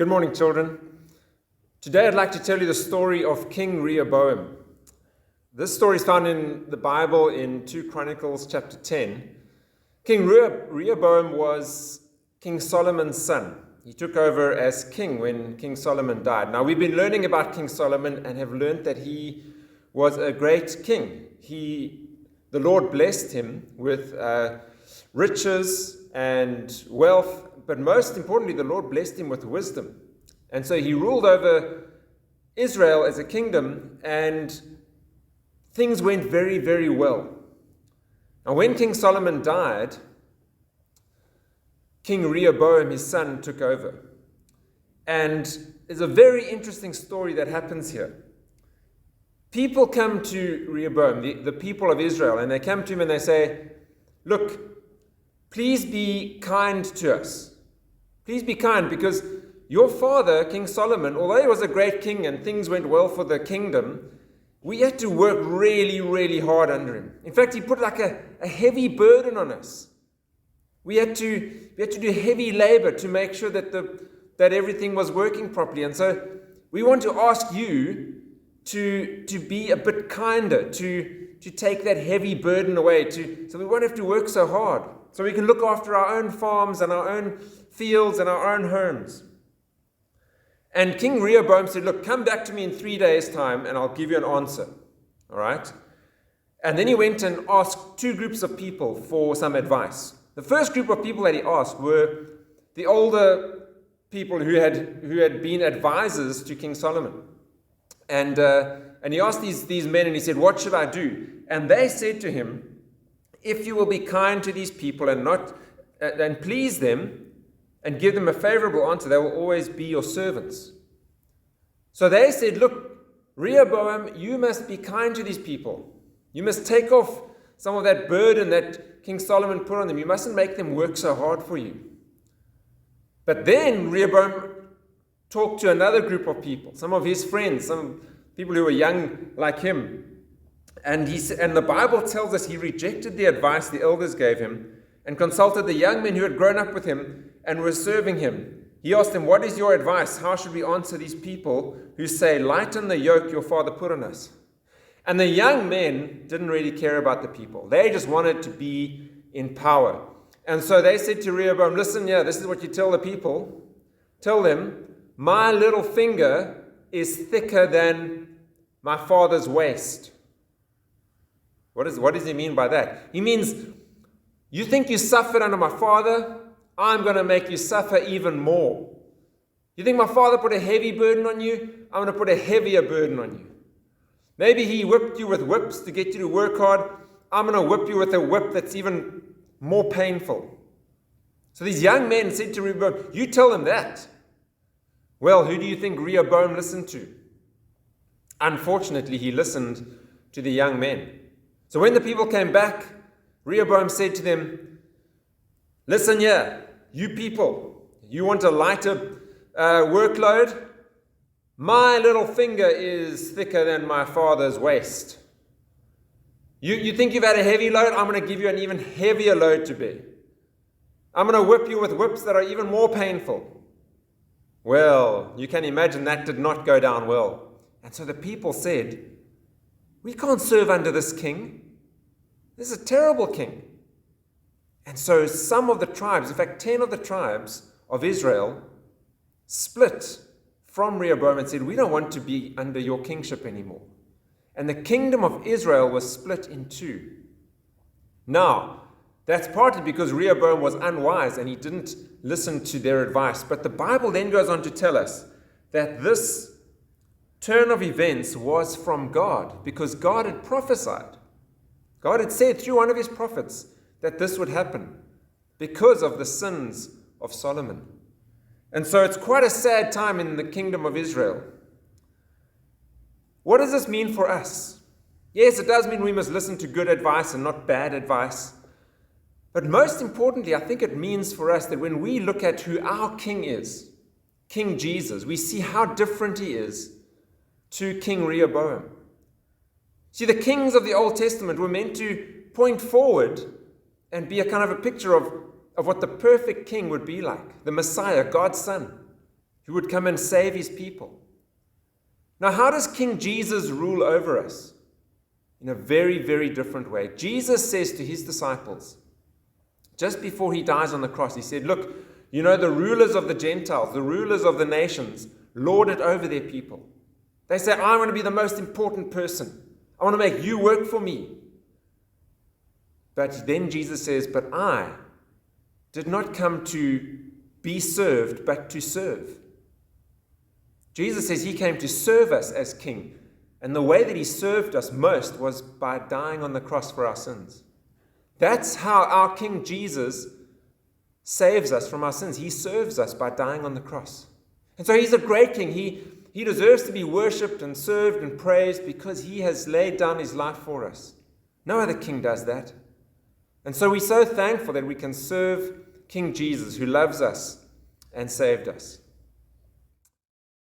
Good morning, children. Today I'd like to tell you the story of King Rehoboam. This story is found in the Bible in 2 Chronicles chapter 10. King Rehoboam was King Solomon's son. He took over as king when King Solomon died. Now, we've been learning about King Solomon and have learned that he was a great king. The Lord blessed him with riches and wealth, but most importantly, the Lord blessed him with wisdom. And so he ruled over Israel as a kingdom, and things went very, very well. Now, when King Solomon died, King Rehoboam, his son, took over. And there's a very interesting story that happens here. People come to Rehoboam, the people of Israel, and they come to him and they say, "Look, please be kind to us. Please be kind, because your father, King Solomon, although he was a great king and things went well for the kingdom, we had to work really, really hard under him. In fact, he put like a heavy burden on us. We had to do heavy labor to make sure that everything was working properly. And so we want to ask you to be a bit kinder, to take that heavy burden away, so we won't have to work so hard, so we can look after our own farms and our own fields and our own homes." And King Rehoboam said, "Look, come back to me in 3 days' time and I'll give you an answer." All right? And then he went and asked two groups of people for some advice. The first group of people that he asked were the older people who had been advisors to King Solomon. And he asked these men, and he said, "What should I do?" And they said to him, "If you will be kind to these people and please them and give them a favorable answer, they will always be your servants." So they said, "Look, Rehoboam, you must be kind to these people. You must take off some of that burden that King Solomon put on them. You mustn't make them work so hard for you." But then Rehoboam talked to another group of people, some of his friends, some people who were young like him. And the Bible tells us he rejected the advice the elders gave him and consulted the young men who had grown up with him and were serving him. He asked them, "What is your advice? How should we answer these people who say, 'Lighten the yoke your father put on us'?" And the young men didn't really care about the people. They just wanted to be in power. And so they said to Rehoboam, "Listen, this is what you tell the people. Tell them, 'My little finger is thicker than my father's waist.'" What does he mean by that? He means, you think you suffered under my father? I'm going to make you suffer even more. You think my father put a heavy burden on you? I'm going to put a heavier burden on you. Maybe he whipped you with whips to get you to work hard. I'm going to whip you with a whip that's even more painful. So these young men said to Rehoboam, "You tell them that." Well, who do you think Rehoboam listened to? Unfortunately, he listened to the young men. So when the people came back, Rehoboam said to them, "Listen here, you people, you want a lighter workload? My little finger is thicker than my father's waist. You think you've had a heavy load? I'm going to give you an even heavier load to bear. I'm going to whip you with whips that are even more painful." Well, you can imagine that did not go down well. And so the people said, "We can't serve under this king. This is a terrible king." And so some of the tribes, in fact 10 of the tribes of Israel, split from Rehoboam and said, "We don't want to be under your kingship anymore." And the kingdom of Israel was split in two. Now, that's partly because Rehoboam was unwise and he didn't listen to their advice. But the Bible then goes on to tell us that this turn of events was from God, because God had prophesied. God had said through one of his prophets that this would happen because of the sins of Solomon. And so it's quite a sad time in the kingdom of Israel. What does this mean for us? Yes, it does mean we must listen to good advice and not bad advice. But most importantly, I think it means for us that when we look at who our king is, King Jesus, we see how different he is to King Rehoboam. See, the kings of the Old Testament were meant to point forward and be a kind of a picture of what the perfect king would be like, the Messiah, God's Son. who would come and save his people. Now, how does King Jesus rule over us? In a very, very different way. Jesus says to his disciples, just before he dies on the cross, he said, look, you know, the rulers of the Gentiles, the rulers of the nations, lord it over their people. They say, I want to be the most important person. I want to make you work for me. But then Jesus says, but I did not come to be served, but to serve. Jesus says he came to serve us as king. And the way that he served us most was by dying on the cross for our sins. That's how our King Jesus saves us from our sins. He serves us by dying on the cross. And so he's a great king. He deserves to be worshipped and served and praised because he has laid down his life for us. No other king does that. And so we're so thankful that we can serve King Jesus, who loves us and saved us.